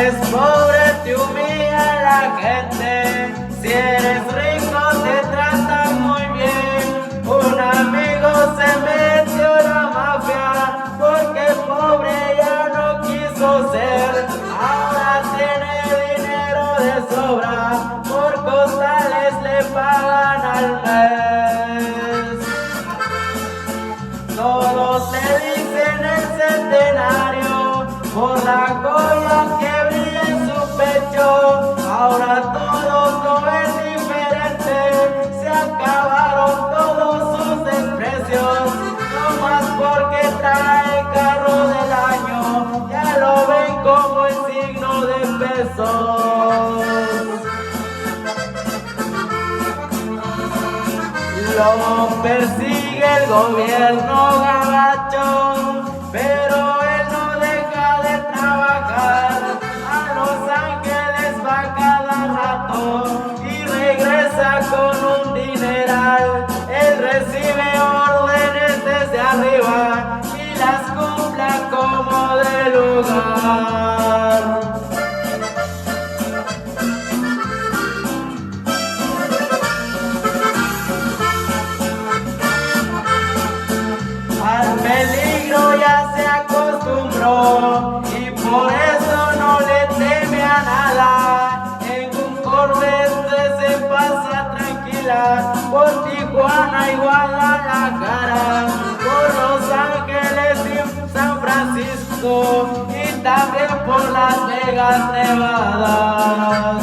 eres pobre te humilla la gente, si eres rico te tratan muy bien. Un amigo se metió en la mafia porque pobre ya no quiso ser. Ahora tiene dinero de sobra, por costales le pagan al mes. Todos le dicen el centenario por la joya que brilla en su pecho. Ahora todos lo ven diferente, se acabaron todos sus desprecios. No más porque trae carro del año, ya lo ven como el signo de pesos. Lo persigue el gobierno gabacho, pero él no deja de trabajar. A Los Ángeles va cada rato y regresa con un dineral. Él recibe órdenes desde arriba y las cumple como de lugar. Al peligro ya se acostumbró y por eso no le teme a nada. En un Corvette se pasa tranquila por Tijuana y Guadalajara, por Los Ángeles y San Francisco y también por Las Vegas, Nevada.